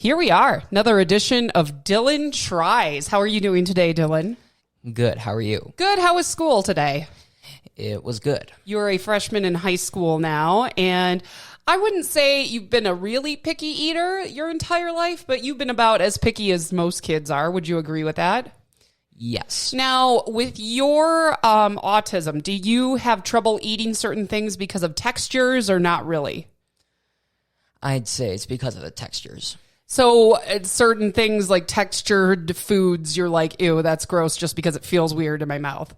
Here we are, another edition of Dillon Tries. How are you doing today, Dillon? Good. How are you? Good. How was school today? It was good. You're a freshman in high school now, and I wouldn't say you've been a really picky eater your entire life, but you've been about as picky as most kids are. Would you agree with that? Yes. Now, with your autism, do you have trouble eating certain things because of textures or not really? I'd say it's because of the textures. So certain things like textured foods, you're like, ew, that's gross just because it feels weird in my mouth.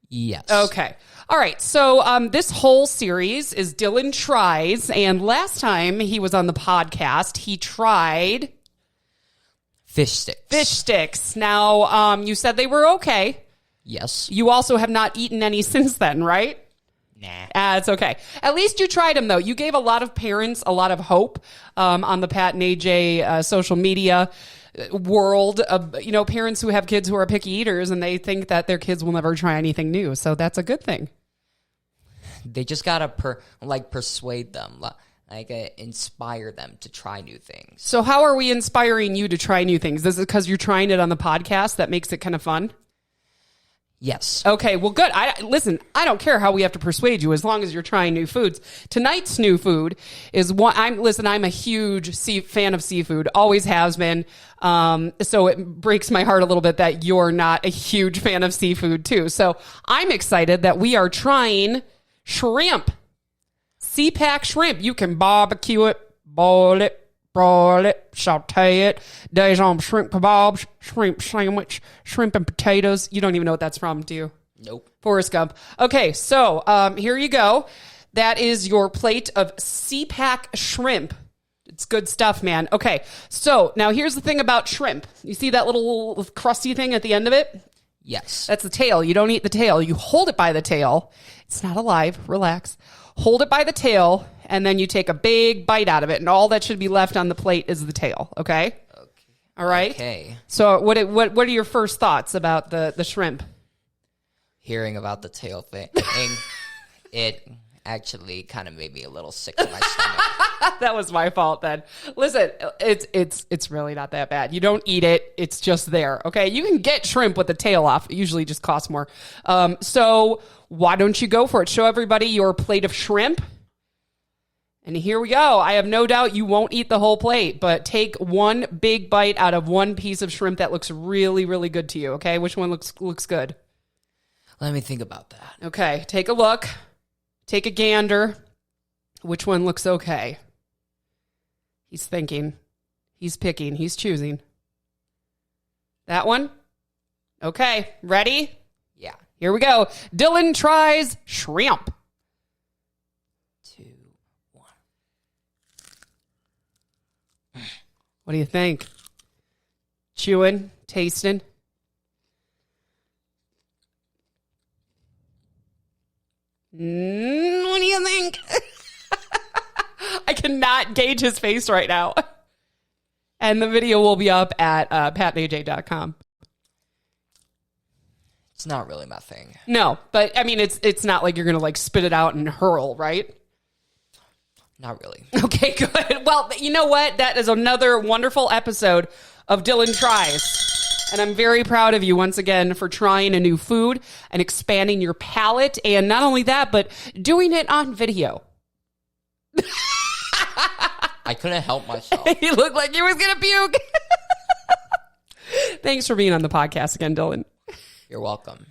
Yes. Okay. All right. So this whole series is Dillon Tries. And last time he was on the podcast, he tried Fish sticks. fish sticks. Now, you said they were okay. Yes. You also have not eaten any since then, right? Nah. It's okay. At least you tried them, though. You gave a lot of parents a lot of hope on the Pat and AJ social media world of, parents who have kids who are picky eaters and they think that their kids will never try anything new. So that's a good thing. They just gotta persuade them, inspire them to try new things. So how are we inspiring you to try new things? Is it because you're trying it on the podcast that makes it kind of fun? Yes. Okay, well, good. Listen, I don't care how we have to persuade you as long as you're trying new foods. Tonight's new food is one. I'm a huge fan of seafood, always has been. So it breaks my heart a little bit that you're not a huge fan of seafood too. So I'm excited that we are trying shrimp, sea-pack shrimp. You can barbecue it, boil it, broil it, saute it, Dijon shrimp kebabs, shrimp sandwich, shrimp and potatoes. You don't even know what that's from, do you? Nope. Forrest Gump. Okay, so here you go. That is your plate of sea-pack shrimp. It's good stuff, man. Okay, so now here's the thing about shrimp. You see that little crusty thing at the end of it? Yes. That's the tail. You don't eat the tail. You hold it by the tail. It's not alive. Relax. Hold it by the tail, and then you take a big bite out of it, and all that should be left on the plate is the tail, okay? Okay. All right? Okay. So what are your first thoughts about the shrimp? Hearing about the tail thing, it actually kind of made me a little sick to my stomach. That was my fault then. Listen, it's really not that bad. You don't eat it. It's just there, okay? You can get shrimp with the tail off. It usually just costs more. So why don't you go for it? Show everybody your plate of shrimp. And here we go. I have no doubt you won't eat the whole plate, but take one big bite out of one piece of shrimp that looks really, really good to you, okay? Which one looks good? Let me think about that. Okay, take a look. Take a gander. Which one looks okay? He's thinking. He's picking. He's choosing. That one? Okay, ready? Yeah. Here we go. Dillon tries shrimp. 2, 1. What do you think? Chewing? Tasting? What do you think? I cannot gauge his face right now. And the video will be up at patandaj.com. It's not really my thing. No, but I mean, it's not like you're going to spit it out and hurl, right? Not really. Okay, good. Well, you know what? That is another wonderful episode of Dillon Tries. And I'm very proud of you once again for trying a new food and expanding your palate. And not only that, but doing it on video. I couldn't help myself. He looked like he was going to puke. Thanks for being on the podcast again, Dillon. You're welcome.